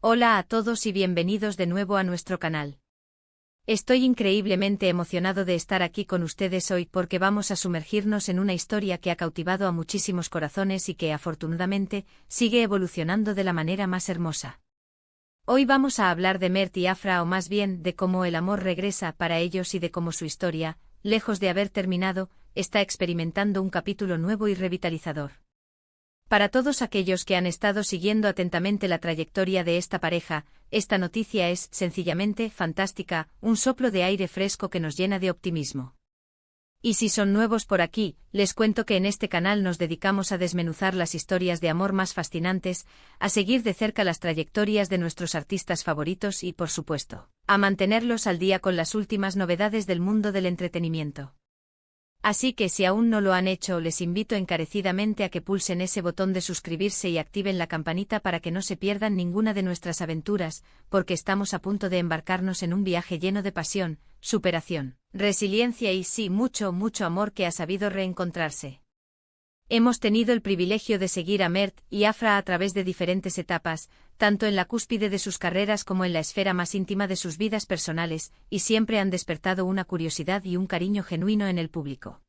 Hola a todos y bienvenidos de nuevo a nuestro canal. Estoy increíblemente emocionado de estar aquí con ustedes hoy porque vamos a sumergirnos en una historia que ha cautivado a muchísimos corazones y que afortunadamente sigue evolucionando de la manera más hermosa. Hoy vamos a hablar de Mert y Afra, o más bien de cómo el amor regresa para ellos y de cómo su historia, lejos de haber terminado, está experimentando un capítulo nuevo y revitalizador. Para todos aquellos que han estado siguiendo atentamente la trayectoria de esta pareja, esta noticia es, sencillamente, fantástica, un soplo de aire fresco que nos llena de optimismo. Y si son nuevos por aquí, les cuento que en este canal nos dedicamos a desmenuzar las historias de amor más fascinantes, a seguir de cerca las trayectorias de nuestros artistas favoritos y, por supuesto, a mantenerlos al día con las últimas novedades del mundo del entretenimiento. Así que si aún no lo han hecho, les invito encarecidamente a que pulsen ese botón de suscribirse y activen la campanita para que no se pierdan ninguna de nuestras aventuras, porque estamos a punto de embarcarnos en un viaje lleno de pasión, superación, resiliencia y sí, mucho amor que ha sabido reencontrarse. Hemos tenido el privilegio de seguir a Mert y Afra a través de diferentes etapas, tanto en la cúspide de sus carreras como en la esfera más íntima de sus vidas personales, y siempre han despertado una curiosidad y un cariño genuino en el público.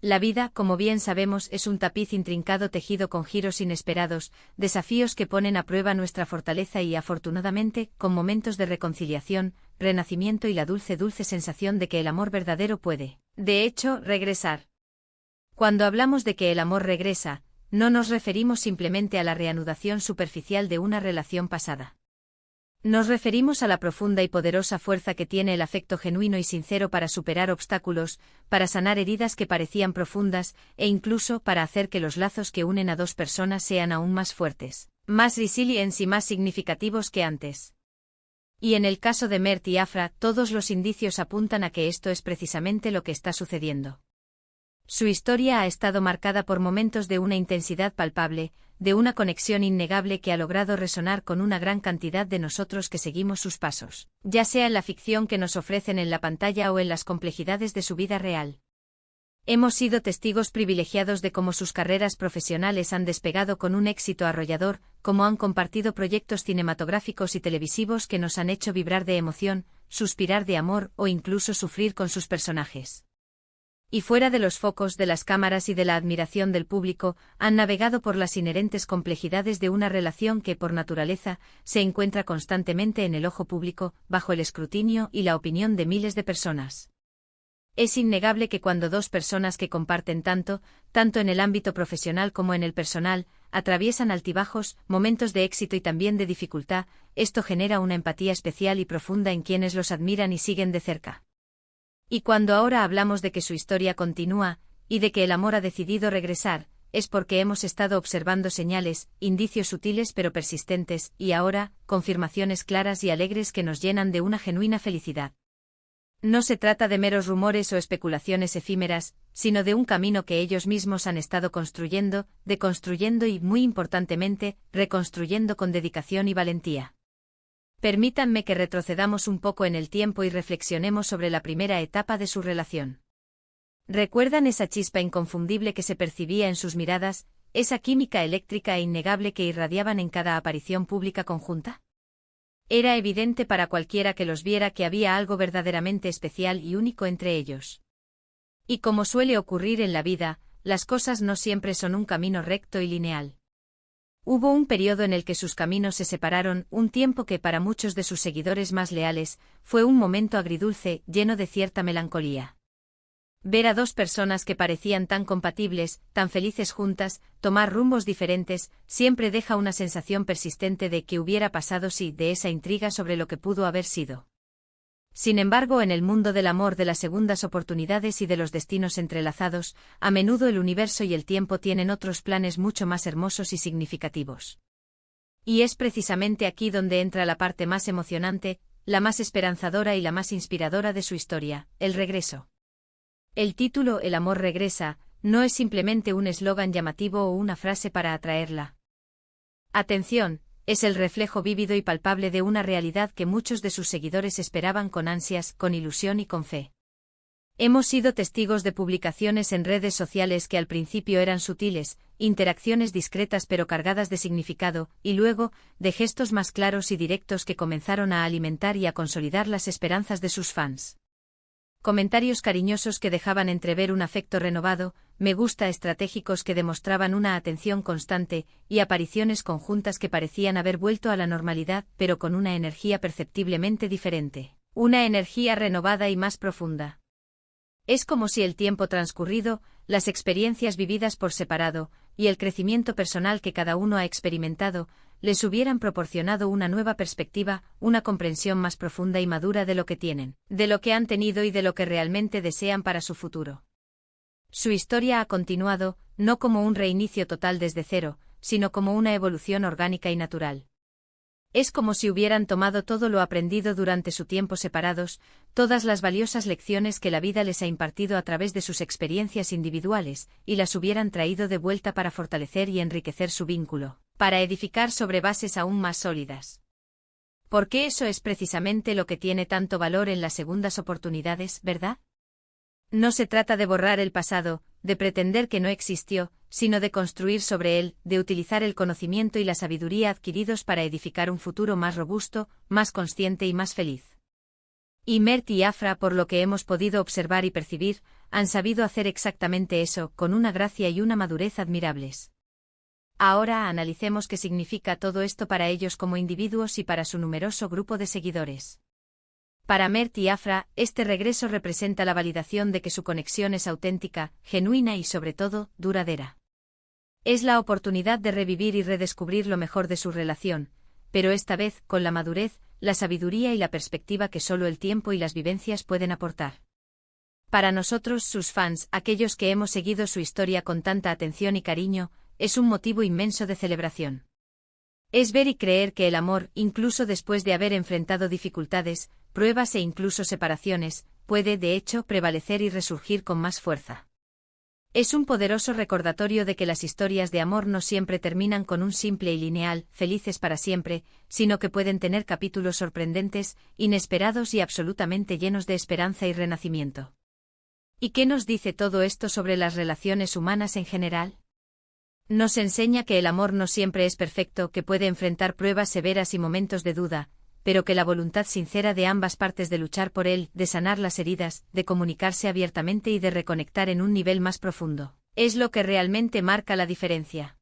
La vida, como bien sabemos, es un tapiz intrincado tejido con giros inesperados, desafíos que ponen a prueba nuestra fortaleza y, afortunadamente, con momentos de reconciliación, renacimiento y la dulce sensación de que el amor verdadero puede, de hecho, regresar. Cuando hablamos de que el amor regresa, no nos referimos simplemente a la reanudación superficial de una relación pasada. Nos referimos a la profunda y poderosa fuerza que tiene el afecto genuino y sincero para superar obstáculos, para sanar heridas que parecían profundas, e incluso para hacer que los lazos que unen a dos personas sean aún más fuertes, más resilientes y más significativos que antes. Y en el caso de Mert y Afra, todos los indicios apuntan a que esto es precisamente lo que está sucediendo. Su historia ha estado marcada por momentos de una intensidad palpable, de una conexión innegable que ha logrado resonar con una gran cantidad de nosotros que seguimos sus pasos, ya sea en la ficción que nos ofrecen en la pantalla o en las complejidades de su vida real. Hemos sido testigos privilegiados de cómo sus carreras profesionales han despegado con un éxito arrollador, cómo han compartido proyectos cinematográficos y televisivos que nos han hecho vibrar de emoción, suspirar de amor o incluso sufrir con sus personajes. Y fuera de los focos de las cámaras y de la admiración del público, han navegado por las inherentes complejidades de una relación que, por naturaleza, se encuentra constantemente en el ojo público, bajo el escrutinio y la opinión de miles de personas. Es innegable que cuando dos personas que comparten tanto en el ámbito profesional como en el personal, atraviesan altibajos, momentos de éxito y también de dificultad, esto genera una empatía especial y profunda en quienes los admiran y siguen de cerca. Y cuando ahora hablamos de que su historia continúa, y de que el amor ha decidido regresar, es porque hemos estado observando señales, indicios sutiles pero persistentes, y ahora, confirmaciones claras y alegres que nos llenan de una genuina felicidad. No se trata de meros rumores o especulaciones efímeras, sino de un camino que ellos mismos han estado construyendo, deconstruyendo y, muy importantemente, reconstruyendo con dedicación y valentía. Permítanme que retrocedamos un poco en el tiempo y reflexionemos sobre la primera etapa de su relación. ¿Recuerdan esa chispa inconfundible que se percibía en sus miradas, esa química eléctrica e innegable que irradiaban en cada aparición pública conjunta? Era evidente para cualquiera que los viera que había algo verdaderamente especial y único entre ellos. Y como suele ocurrir en la vida, las cosas no siempre son un camino recto y lineal. Hubo un periodo en el que sus caminos se separaron, un tiempo que para muchos de sus seguidores más leales, fue un momento agridulce, lleno de cierta melancolía. Ver a dos personas que parecían tan compatibles, tan felices juntas, tomar rumbos diferentes, siempre deja una sensación persistente de qué hubiera pasado si, de esa intriga sobre lo que pudo haber sido. Sin embargo, en el mundo del amor, de las segundas oportunidades y de los destinos entrelazados, a menudo el universo y el tiempo tienen otros planes mucho más hermosos y significativos. Y es precisamente aquí donde entra la parte más emocionante, la más esperanzadora y la más inspiradora de su historia, el regreso. El título El amor regresa no es simplemente un eslogan llamativo o una frase para atraerla atención. Es el reflejo vívido y palpable de una realidad que muchos de sus seguidores esperaban con ansias, con ilusión y con fe. Hemos sido testigos de publicaciones en redes sociales que al principio eran sutiles, interacciones discretas pero cargadas de significado, y luego, de gestos más claros y directos que comenzaron a alimentar y a consolidar las esperanzas de sus fans. Comentarios cariñosos que dejaban entrever un afecto renovado, me gusta estratégicos que demostraban una atención constante, y apariciones conjuntas que parecían haber vuelto a la normalidad pero con una energía perceptiblemente diferente, una energía renovada y más profunda. Es como si el tiempo transcurrido, las experiencias vividas por separado, y el crecimiento personal que cada uno ha experimentado, les hubieran proporcionado una nueva perspectiva, una comprensión más profunda y madura de lo que tienen, de lo que han tenido y de lo que realmente desean para su futuro. Su historia ha continuado, no como un reinicio total desde cero, sino como una evolución orgánica y natural. Es como si hubieran tomado todo lo aprendido durante su tiempo separados, todas las valiosas lecciones que la vida les ha impartido a través de sus experiencias individuales, y las hubieran traído de vuelta para fortalecer y enriquecer su vínculo, para edificar sobre bases aún más sólidas. Porque eso es precisamente lo que tiene tanto valor en las segundas oportunidades, ¿verdad? No se trata de borrar el pasado, de pretender que no existió, sino de construir sobre él, de utilizar el conocimiento y la sabiduría adquiridos para edificar un futuro más robusto, más consciente y más feliz. Y Mert y Afra, por lo que hemos podido observar y percibir, han sabido hacer exactamente eso, con una gracia y una madurez admirables. Ahora analicemos qué significa todo esto para ellos como individuos y para su numeroso grupo de seguidores. Para Mert y Afra, este regreso representa la validación de que su conexión es auténtica, genuina y sobre todo, duradera. Es la oportunidad de revivir y redescubrir lo mejor de su relación, pero esta vez, con la madurez, la sabiduría y la perspectiva que solo el tiempo y las vivencias pueden aportar. Para nosotros, sus fans, aquellos que hemos seguido su historia con tanta atención y cariño, es un motivo inmenso de celebración. Es ver y creer que el amor, incluso después de haber enfrentado dificultades, pruebas e incluso separaciones, puede, de hecho, prevalecer y resurgir con más fuerza. Es un poderoso recordatorio de que las historias de amor no siempre terminan con un simple y lineal, felices para siempre, sino que pueden tener capítulos sorprendentes, inesperados y absolutamente llenos de esperanza y renacimiento. ¿Y qué nos dice todo esto sobre las relaciones humanas en general? Nos enseña que el amor no siempre es perfecto, que puede enfrentar pruebas severas y momentos de duda, pero que la voluntad sincera de ambas partes de luchar por él, de sanar las heridas, de comunicarse abiertamente y de reconectar en un nivel más profundo, es lo que realmente marca la diferencia.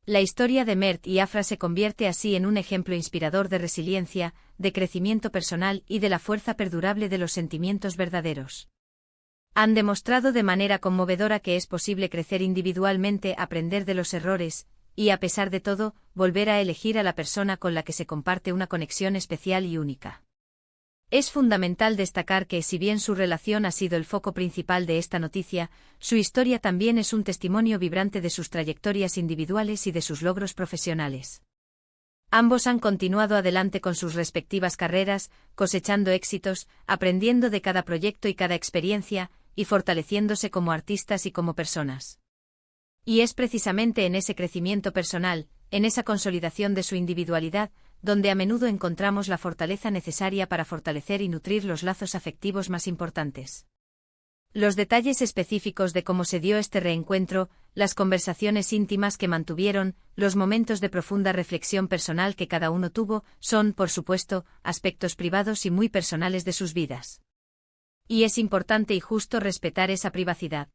La historia de Mert y Afra se convierte así en un ejemplo inspirador de resiliencia, de crecimiento personal y de la fuerza perdurable de los sentimientos verdaderos. Han demostrado de manera conmovedora que es posible crecer individualmente, aprender de los errores, y a pesar de todo, volver a elegir a la persona con la que se comparte una conexión especial y única. Es fundamental destacar que, si bien su relación ha sido el foco principal de esta noticia, su historia también es un testimonio vibrante de sus trayectorias individuales y de sus logros profesionales. Ambos han continuado adelante con sus respectivas carreras, cosechando éxitos, aprendiendo de cada proyecto y cada experiencia, y fortaleciéndose como artistas y como personas. Y es precisamente en ese crecimiento personal, en esa consolidación de su individualidad, donde a menudo encontramos la fortaleza necesaria para fortalecer y nutrir los lazos afectivos más importantes. Los detalles específicos de cómo se dio este reencuentro, las conversaciones íntimas que mantuvieron, los momentos de profunda reflexión personal que cada uno tuvo, son, por supuesto, aspectos privados y muy personales de sus vidas. Y es importante y justo respetar esa privacidad.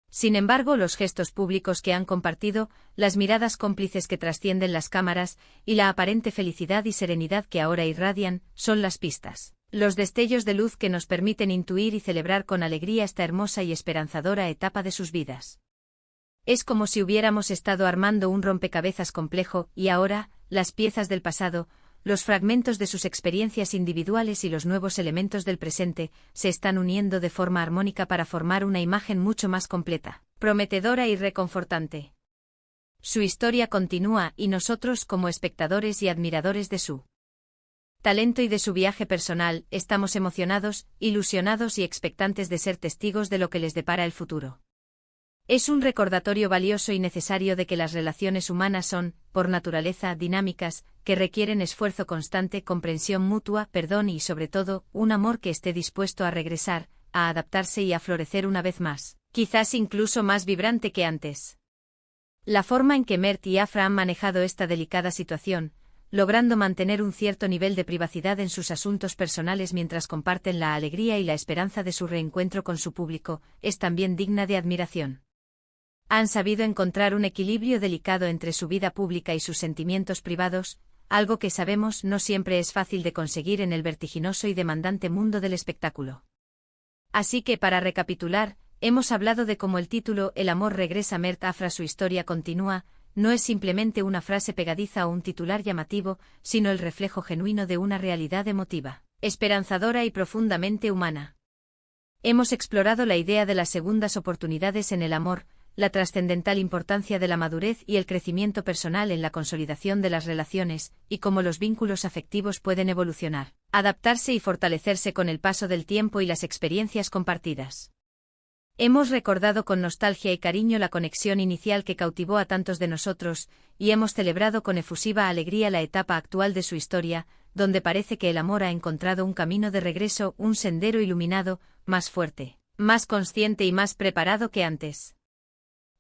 Sin embargo, los gestos públicos que han compartido, las miradas cómplices que trascienden las cámaras, y la aparente felicidad y serenidad que ahora irradian, son las pistas, los destellos de luz que nos permiten intuir y celebrar con alegría esta hermosa y esperanzadora etapa de sus vidas. Es como si hubiéramos estado armando un rompecabezas complejo, y ahora, las piezas del pasado, los fragmentos de sus experiencias individuales y los nuevos elementos del presente, se están uniendo de forma armónica para formar una imagen mucho más completa, prometedora y reconfortante. Su historia continúa y nosotros, como espectadores y admiradores de su talento y de su viaje personal, estamos emocionados, ilusionados y expectantes de ser testigos de lo que les depara el futuro. Es un recordatorio valioso y necesario de que las relaciones humanas son, por naturaleza, dinámicas, que requieren esfuerzo constante, comprensión mutua, perdón y, sobre todo, un amor que esté dispuesto a regresar, a adaptarse y a florecer una vez más, quizás incluso más vibrante que antes. La forma en que Mert y Afra han manejado esta delicada situación, logrando mantener un cierto nivel de privacidad en sus asuntos personales mientras comparten la alegría y la esperanza de su reencuentro con su público, es también digna de admiración. Han sabido encontrar un equilibrio delicado entre su vida pública y sus sentimientos privados, algo que sabemos no siempre es fácil de conseguir en el vertiginoso y demandante mundo del espectáculo. Así que para recapitular, hemos hablado de cómo el título El amor regresa Mert Afra su historia continúa, no es simplemente una frase pegadiza o un titular llamativo, sino el reflejo genuino de una realidad emotiva, esperanzadora y profundamente humana. Hemos explorado la idea de las segundas oportunidades en el amor, la trascendental importancia de la madurez y el crecimiento personal en la consolidación de las relaciones, y cómo los vínculos afectivos pueden evolucionar, adaptarse y fortalecerse con el paso del tiempo y las experiencias compartidas. Hemos recordado con nostalgia y cariño la conexión inicial que cautivó a tantos de nosotros, y hemos celebrado con efusiva alegría la etapa actual de su historia, donde parece que el amor ha encontrado un camino de regreso, un sendero iluminado, más fuerte, más consciente y más preparado que antes.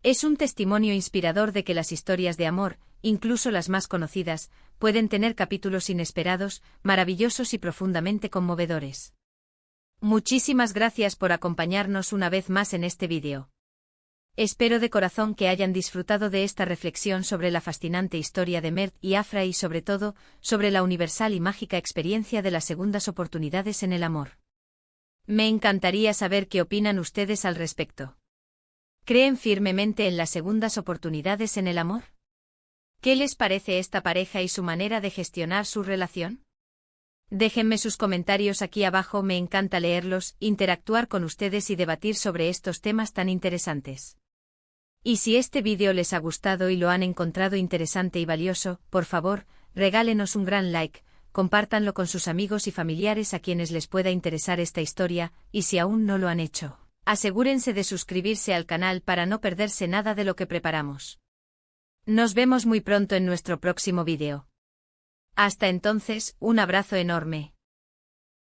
Es un testimonio inspirador de que las historias de amor, incluso las más conocidas, pueden tener capítulos inesperados, maravillosos y profundamente conmovedores. Muchísimas gracias por acompañarnos una vez más en este vídeo. Espero de corazón que hayan disfrutado de esta reflexión sobre la fascinante historia de Mert y Afra y sobre todo, sobre la universal y mágica experiencia de las segundas oportunidades en el amor. Me encantaría saber qué opinan ustedes al respecto. ¿Creen firmemente en las segundas oportunidades en el amor? ¿Qué les parece esta pareja y su manera de gestionar su relación? Déjenme sus comentarios aquí abajo, me encanta leerlos, interactuar con ustedes y debatir sobre estos temas tan interesantes. Y si este vídeo les ha gustado y lo han encontrado interesante y valioso, por favor, regálenos un gran like, compártanlo con sus amigos y familiares a quienes les pueda interesar esta historia, y si aún no lo han hecho, asegúrense de suscribirse al canal para no perderse nada de lo que preparamos. Nos vemos muy pronto en nuestro próximo vídeo. Hasta entonces, un abrazo enorme.